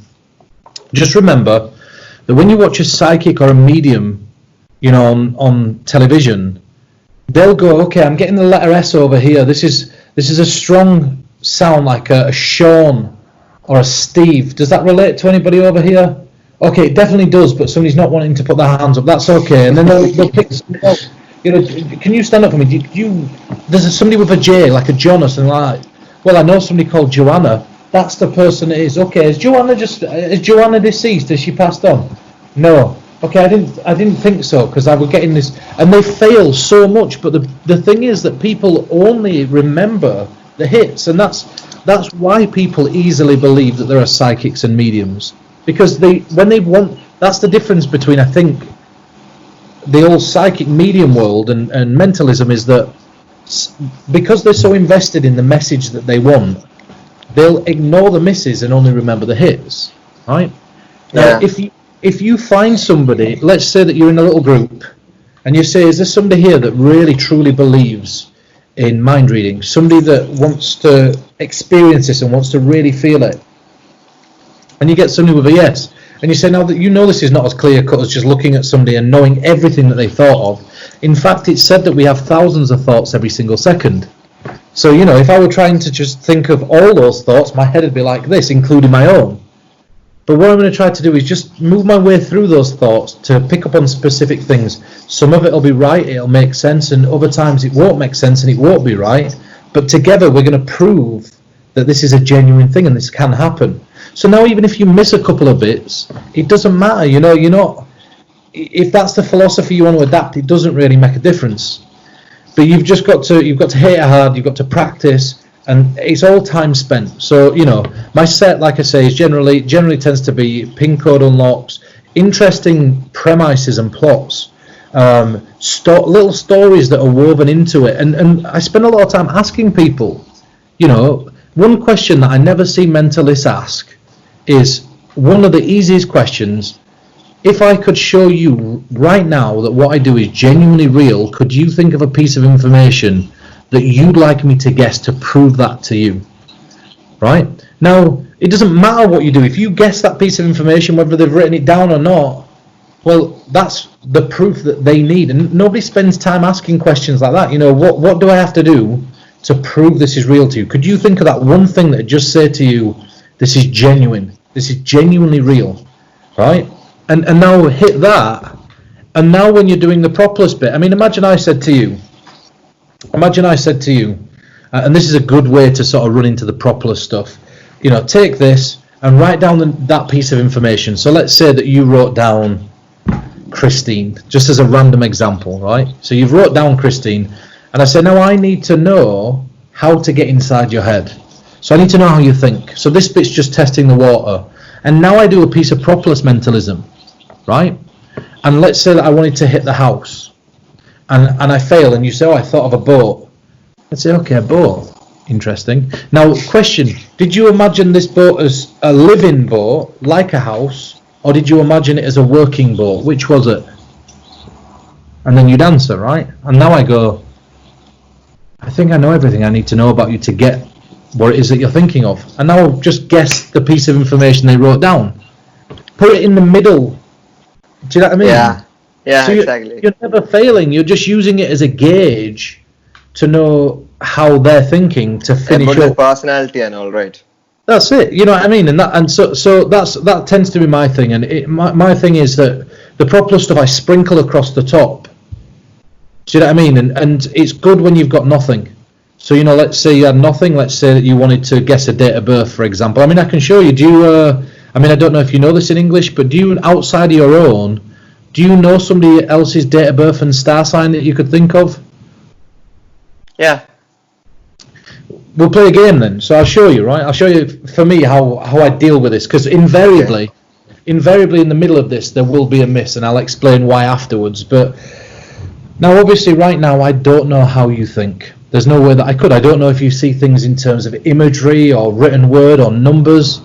just remember that when you watch a psychic or a medium, you know, on television, they'll go, okay, I'm getting the letter S over here. This is a strong sound like a Sean or a Steve. Does that relate to anybody over here? Okay, it definitely does, but somebody's not wanting to put their hands up. That's okay. And then they'll pick something else. You know, can you stand up for me? There's somebody with a J, like a John or something like that. Well, I know somebody called Joanna. That's the person it is. Okay, is Joanna deceased? Has she passed on? No. Okay, I didn't think so, because I was getting this, and they fail so much. But the thing is that people only remember the hits, and that's why people easily believe that there are psychics and mediums, because that's the difference between, I think, the old psychic medium world and mentalism, is that because they're so invested in the message that they want, they'll ignore the misses and only remember the hits, right? Now, if you find somebody, let's say that you're in a little group, and you say, is there somebody here that really truly believes in mind reading, somebody that wants to experience this and wants to really feel it, and you get somebody with a yes, and you say, now that you know this is not as clear cut as just looking at somebody and knowing everything that they thought of. In fact, it's said that we have thousands of thoughts every single second. So, you know, if I were trying to just think of all those thoughts, my head would be like this, including my own. But what I'm going to try to do is just move my way through those thoughts to pick up on specific things. Some of it will be right, it'll make sense, and other times it won't make sense and it won't be right. But together we're going to prove that this is a genuine thing and this can happen. So now even if you miss a couple of bits, it doesn't matter. You know, you're not. If that's the philosophy you want to adapt, it doesn't really make a difference. But you've got to hit it hard. You've got to practice, and it's all time spent. So you know, my set, like I say, is generally tends to be pin code unlocks, interesting premises and plots, little stories that are woven into it, and I spend a lot of time asking people. You know, one question that I never see mentalists ask is one of the easiest questions. If I could show you right now that what I do is genuinely real, could you think of a piece of information that you'd like me to guess to prove that to you? Right? Now, it doesn't matter what you do. If you guess that piece of information, whether they've written it down or not, well, that's the proof that they need. And nobody spends time asking questions like that. You know, what do I have to do to prove this is real to you? Could you think of that one thing that just say to you, this is genuine, this is genuinely real, right? And now hit that, and now when you're doing the propolis bit, I mean, imagine I said to you, and this is a good way to sort of run into the propolis stuff, you know, take this and write down that piece of information. So let's say that you wrote down Christine, just as a random example, right? So you've wrote down Christine, and I say, now I need to know how to get inside your head. So I need to know how you think. So this bit's just testing the water. And now I do a piece of propolis mentalism, right? And let's say that I wanted to hit the house. And I fail, and you say, oh, I thought of a boat. I'd say, okay, a boat. Interesting. Now, question, did you imagine this boat as a living boat, like a house, or did you imagine it as a working boat? Which was it? And then you'd answer, right? And now I go, I think I know everything I need to know about you to get what it is that you're thinking of. And now I'll just guess the piece of information they wrote down. Put it in the middle. Do you know what I mean? Yeah, so exactly. You're never failing. You're just using it as a gauge to know how they're thinking to finish about up. Personality and all, right? That's it. You know what I mean? And so that tends to be my thing. And my thing is that the propolis stuff I sprinkle across the top. Do you know what I mean? And it's good when you've got nothing. So, you know, let's say you had nothing. Let's say that you wanted to guess a date of birth, for example. I mean, I can show you. Do you? I mean, I don't know if you know this in English, but do you, outside of your own, do you know somebody else's date of birth and star sign that you could think of? Yeah. We'll play a game then. So I'll show you, right? I'll show you, for me, how I deal with this. Because invariably in the middle of this, there will be a miss, and I'll explain why afterwards. But now, obviously, right now, I don't know how you think. There's no way that I could. I don't know if you see things in terms of imagery or written word or numbers.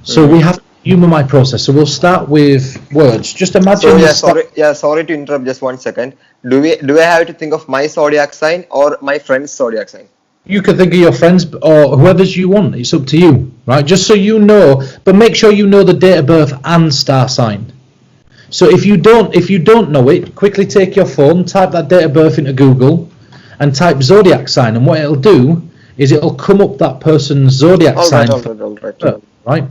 So we have to humour my process. So we'll start with words. Just imagine. So sorry to interrupt. Just 1 second. Do I have to think of my zodiac sign or my friend's zodiac sign? You can think of your friends or whoever's you want. It's up to you, right? Just so you know, but make sure you know the date of birth and star sign. So if you don't know it, quickly take your phone, type that date of birth into Google, and type zodiac sign. And what it'll do is it'll come up that person's zodiac sign. All right. Right.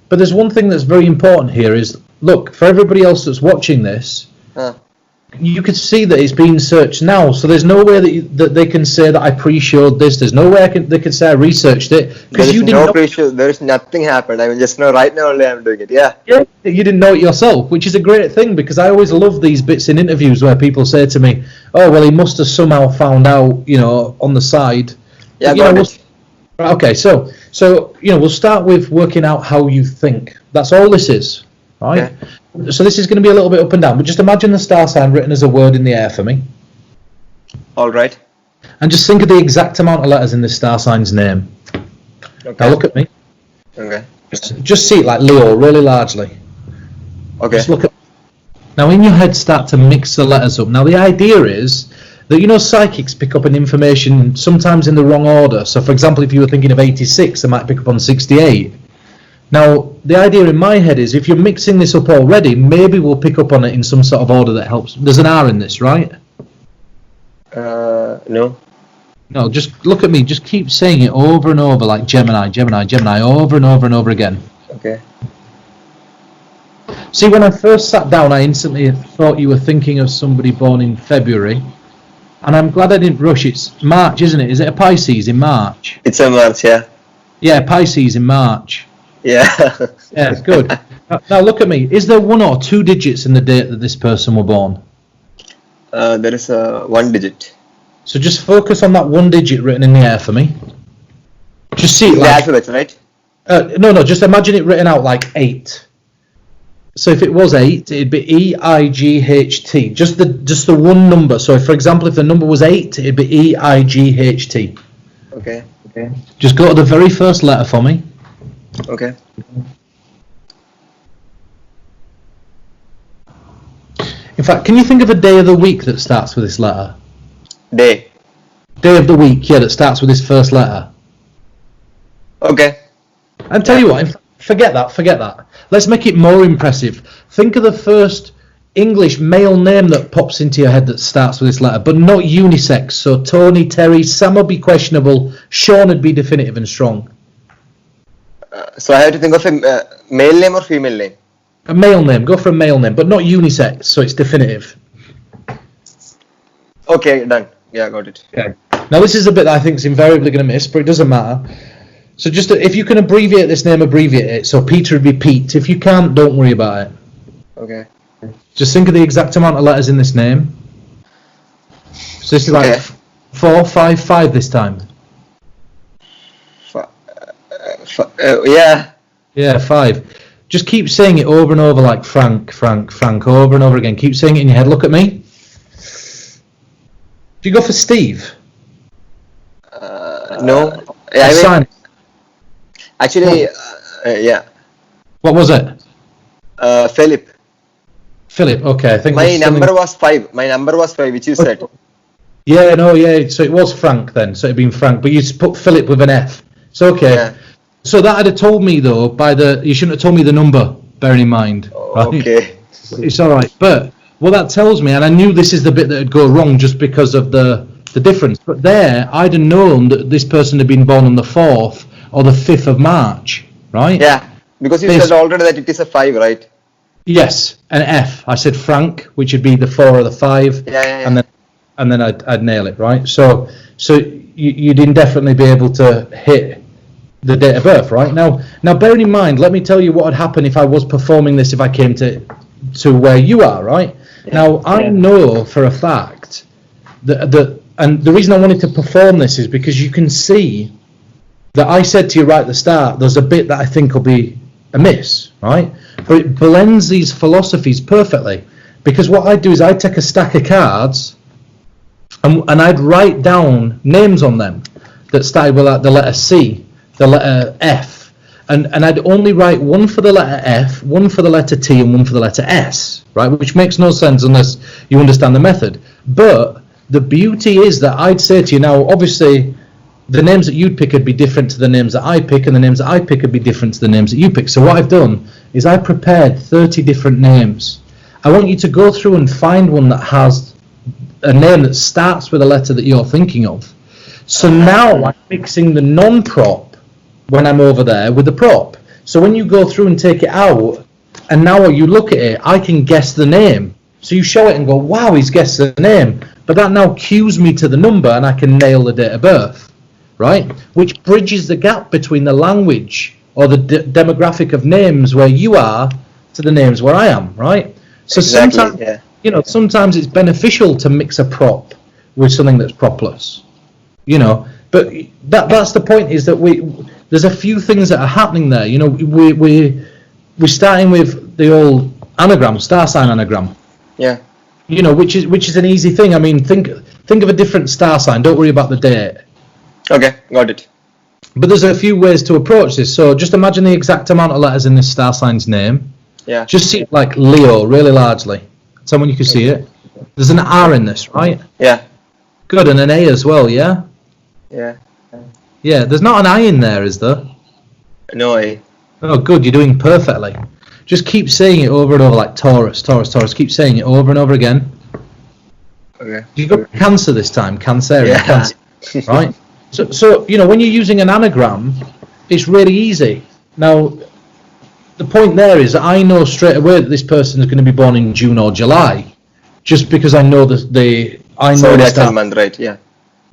But there's one thing that's very important here is, look, for everybody else that's watching this, you could see that it's being searched now. So there's no way that they can say that I pre-showed this. There's no way they can say I researched it. Because you didn't know. There is nothing happened. I mean, just know right now only I'm doing it. Yeah. Yeah. You didn't know it yourself, which is a great thing, because I always love these bits in interviews where people say to me, oh, well, he must have somehow found out, on the side. Yeah, got it. Okay, so we'll start with working out how you think. That's all this is, right? Okay. So this is going to be a little bit up and down, but just imagine the star sign written as a word in the air for me. All right. And just think of the exact amount of letters in this star sign's name. Okay. Now look at me. Okay. Just see it like Leo, really largely. Okay. Just look at. Now in your head, start to mix the letters up. Now the idea is that psychics pick up an information sometimes in the wrong order. So for example, if you were thinking of 86, they might pick up on 68. Now the idea in my head is, if you're mixing this up already, maybe we'll pick up on it in some sort of order that helps. There's an R in this, right? No. No, just look at me. Just keep saying it over and over, like Gemini, over and over and over again. Okay. See, when I first sat down, I instantly thought you were thinking of somebody born in February. And I'm glad I didn't rush. It's March, isn't it? Is it a Pisces in March? It's a March, yeah. Yeah, Pisces in March. Yeah. Yeah, good. Now look at me. Is there 1 or 2 digits in the date that this person were born? There is 1 digit. So just focus on that 1 digit written in the air for me. Just see it like... The alphabet, right? No, just imagine it written out like 8. So if it was 8, it'd be E-I-G-H-T. Just the one number. So for example, if the number was 8, it'd be E-I-G-H-T. Okay. Just go to the very first letter for me. Okay. In fact, can you think of a day of the week that starts with this letter? Day. Day of the week, yeah, that starts with this first letter. Okay. And tell you what, forget that. Let's make it more impressive. Think of the first English male name that pops into your head that starts with this letter, but not unisex. So Tony, Terry, Sam would be questionable. Sean would be definitive and strong. So I have to think of a male name or female name? A male name. Go for a male name, but not unisex, so it's definitive. Okay, done. Yeah, got it. Okay. Now this is a bit that I think is invariably going to miss, but it doesn't matter. So just if you can abbreviate this name, abbreviate it. So Peter would be Pete. If you can't, don't worry about it. Okay. Just think of the exact amount of letters in this name. So this is like 4, 5, 5 this time. Yeah. Yeah, 5. Just keep saying it over and over, like Frank, over and over again. Keep saying it in your head. Look at me. Do you go for Steve? No. Yeah, actually, yeah. What was it? Philip. Philip, okay. I think my number was 5. My number was 5, which you said. Yeah, no, yeah. So it was Frank then. So it'd been Frank, but you put Philip with an F. So okay. Yeah. So that had told me though you shouldn't have told me the number. Bearing in mind. Right? Okay. It's all right, but what that tells me, and I knew this is the bit that would go wrong just because of the difference. But there, I'd have known that this person had been born on the 4th or the 5th of March, right? Yeah, because you said already that it is a 5, right? Yes, an F. I said Frank, which would be the 4 or the 5. Yeah. And then I'd nail it, right? So you'd indefinitely be able to hit the date of birth, right? Now bearing in mind, let me tell you what would happen if I was performing this, if I came to where you are, right? Yeah. Now, I know for a fact that and the reason I wanted to perform this is because you can see that I said to you right at the start, there's a bit that I think will be amiss, right? But it blends these philosophies perfectly, because what I do is I take a stack of cards and I'd write down names on them that started with like the letter C, the letter F, and I'd only write one for the letter F, one for the letter T, and one for the letter S, right? Which makes no sense unless you understand the method. But the beauty is that I'd say to you now, obviously, the names that you'd pick would be different to the names that I pick, and the names that I pick would be different to the names that you pick. So what I've done is I prepared 30 different names. I want you to go through and find one that has a name that starts with a letter that you're thinking of. So now I'm mixing the non-prop when I'm over there with the prop. So when you go through and take it out, and now you look at it, I can guess the name. So you show it and go, wow, he's guessed the name. But that now cues me to the number, and I can nail the date of birth, right? Which bridges the gap between the language or the demographic of names where you are to the names where I am, right? So Exactly, sometimes, yeah. you know, sometimes it's beneficial to mix a prop with something that's propless, you know. But that's the point, is that there's a few things that are happening there. You know, we're starting with the old anagram, star sign anagram. Yeah. You know, which is an easy thing. I mean, think of a different star sign. Don't worry about the date. Okay, got it. But there's a few ways to approach this. So just imagine the exact amount of letters in this star sign's name. Yeah. Just see it like Leo really largely. Someone you can see it. There's an R in this, right? Yeah. Good, and an A as well, yeah? Yeah. Yeah, there's not an I in there, is there? No way. Oh, good, you're doing perfectly. Just keep saying it over and over, like Taurus, Taurus, Taurus. Keep saying it over and over again. Okay. You got Cancer this time, Cancerian, Yeah. Cancer, right? So you know, when you're using an anagram, it's really easy. Now, the point there is that I know straight away that this person is going to be born in June or July, just because I know the Zodiac month, right? Yeah.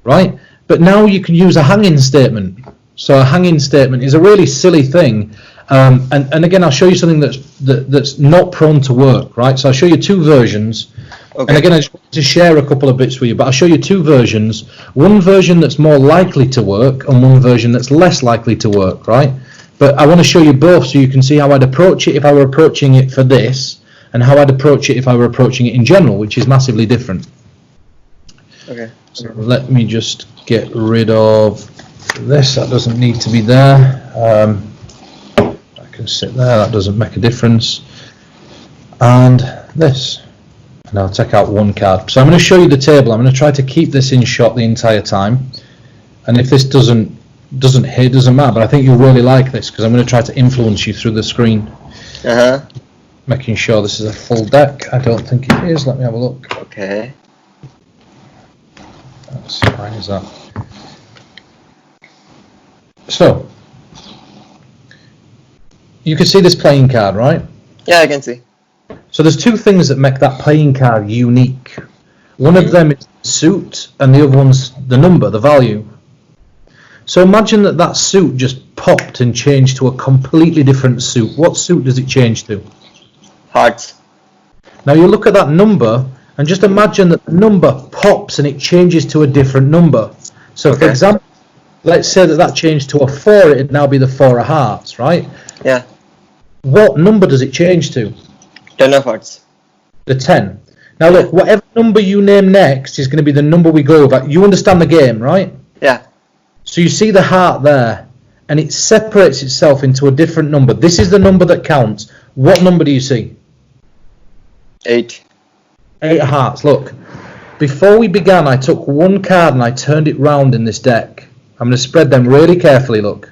right? But now you can use a hanging statement. So a hanging statement is a really silly thing, and again, I'll show you something that's not prone to work, right? So I'll show you two versions. Okay. And again, I just want to share a couple of bits with you, but I'll show you two versions. One version that's more likely to work, and one version that's less likely to work, right? But I want to show you both so you can see how I'd approach it if I were approaching it for this, and how I'd approach it if I were approaching it in general, which is massively different. Okay. So let me just get rid of this. That doesn't need to be there. I can sit there. That doesn't make a difference. And this. And I'll take out one card. So I'm going to show you the table. I'm going to try to keep this in shot the entire time. And if this doesn't hit, it doesn't matter. But I think you'll really like this, because I'm going to try to influence you through the screen. Making sure this is a full deck. I don't think it is. Let me have a look. Okay. That's fine as that. So you can see this playing card, right? Yeah, I can see. So there's two things that make that playing card unique. One of them is the suit, and the other one's the number, the value. So imagine that suit just popped and changed to a completely different suit. What suit does it change to? Hearts. Now you look at that number, and just imagine that the number pops and it changes to a different number. So for example, let's say that changed to a 4, it'd now be the 4 of hearts, right? Yeah. What number does it change to? 10 of hearts. The 10. Now look, whatever number you name next is going to be the number we go with. You understand the game, right? Yeah. So you see the heart there, and it separates itself into a different number. This is the number that counts. What number do you see? 8. 8 of hearts. Look, before we began, I took one card and I turned it round in this deck. I'm going to spread them really carefully, look.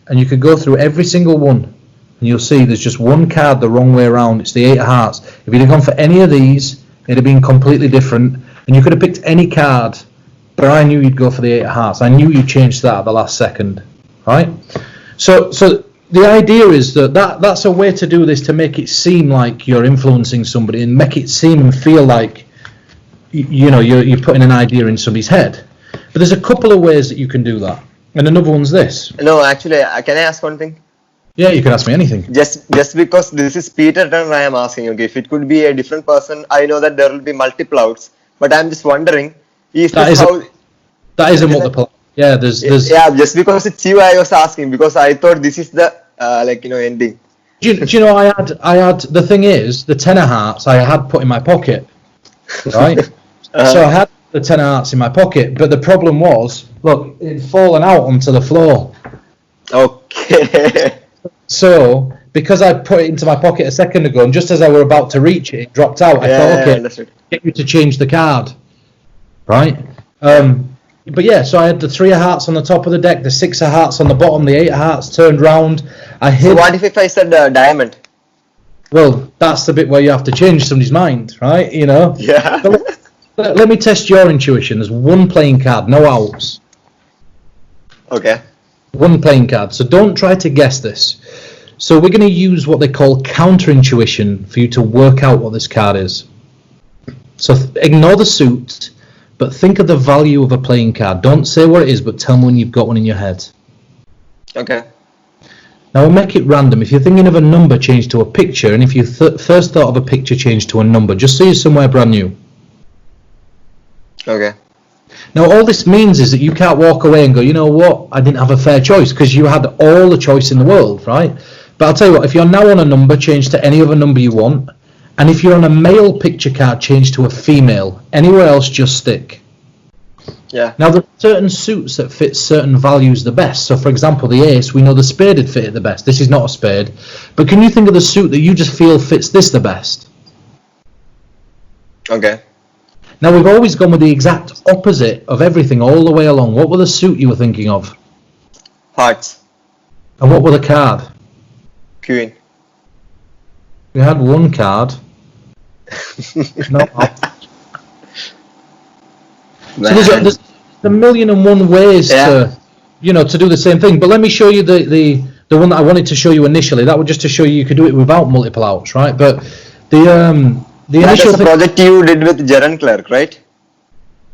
And you could go through every single one, and you'll see there's just one card the wrong way around. It's the 8 of hearts. If you'd have gone for any of these, it'd have been completely different. And you could have picked any card, but I knew you'd go for the 8 of hearts. I knew you'd change that at the last second, right? So the idea is that's a way to do this, to make it seem like you're influencing somebody and make it seem and feel like you're putting an idea in somebody's head. But there's a couple of ways that you can do that, and another one's this. No, actually, can I ask one thing? Yeah, you can ask me anything. Just because this is Peter Turner, I am asking. Okay, if it could be a different person, I know that there will be multiple outs, but I'm just wondering, That is a multiple. Yeah, there's. Yeah, just because it's you, I was asking, because I thought this is the ending. Do you know, I had the thing is, the 10 of hearts I had put in my pocket, right? So I had the 10 of hearts in my pocket, but the problem was, look, it'd fallen out onto the floor. Okay. So, because I put it into my pocket a second ago, and just as I were about to reach it, it dropped out. I thought, okay, understood. get you to change the card, right? But yeah, so I had the 3 of hearts on the top of the deck, the 6 of hearts on the bottom, the 8 of hearts turned round. I hit. So what if I said diamond? Well, that's the bit where you have to change somebody's mind, right? You know. Yeah. Let me test your intuition. There's one playing card, no outs. Okay. One playing card. So don't try to guess this. So we're going to use what they call counter-intuition for you to work out what this card is. So ignore the suit, but think of the value of a playing card. Don't say what it is, but tell me when you've got one in your head. Okay. Now we'll make it random. If you're thinking of a number, change to a picture, and if you first thought of a picture, change to a number, just so you're somewhere brand new. Okay. Now all this means is that you can't walk away and go, you know what, I didn't have a fair choice, because you had all the choice in the world, right? But I'll tell you what, if you're now on a number, change to any other number you want. And if you're on a male picture card, change to a female. Anywhere else, just stick. Yeah. Now, there are certain suits that fit certain values the best. So, for example, the ace, we know the spade would fit it the best. This is not a spade. But can you think of the suit that you just feel fits this the best? Okay. Now, we've always gone with the exact opposite of everything all the way along. What were the suit you were thinking of? Hearts. And what were the card? Queen. We had one card. No. So there's a million and one ways to do the same thing. But let me show you the one that I wanted to show you initially. That was just to show you could do it without multiple outs, right? But the initial that's a project you did with Jaron Clark, right?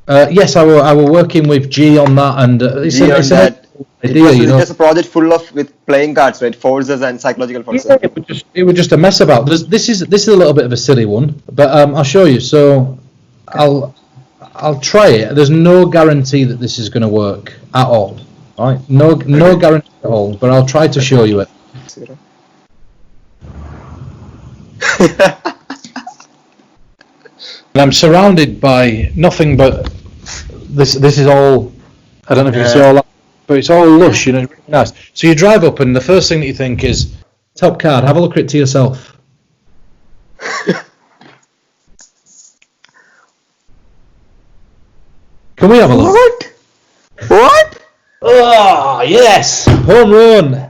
Yes, I were working with G on that, and it's an idea, It's just a project full of with playing cards, right? Forces and psychological forces. Yeah, it was just a mess about. This is a little bit of a silly one, but I'll show you. So I'll try it. There's no guarantee that this is going to work at all. All right? No guarantee at all. But I'll try to show you it. And I'm surrounded by nothing but this. This is all. I don't know if you can see all that, but it's all lush. You know, it's really nice. So you drive up, and the first thing that you think is top card. Have a look at it to yourself. Can we have a look? What? Oh, yes! Home run!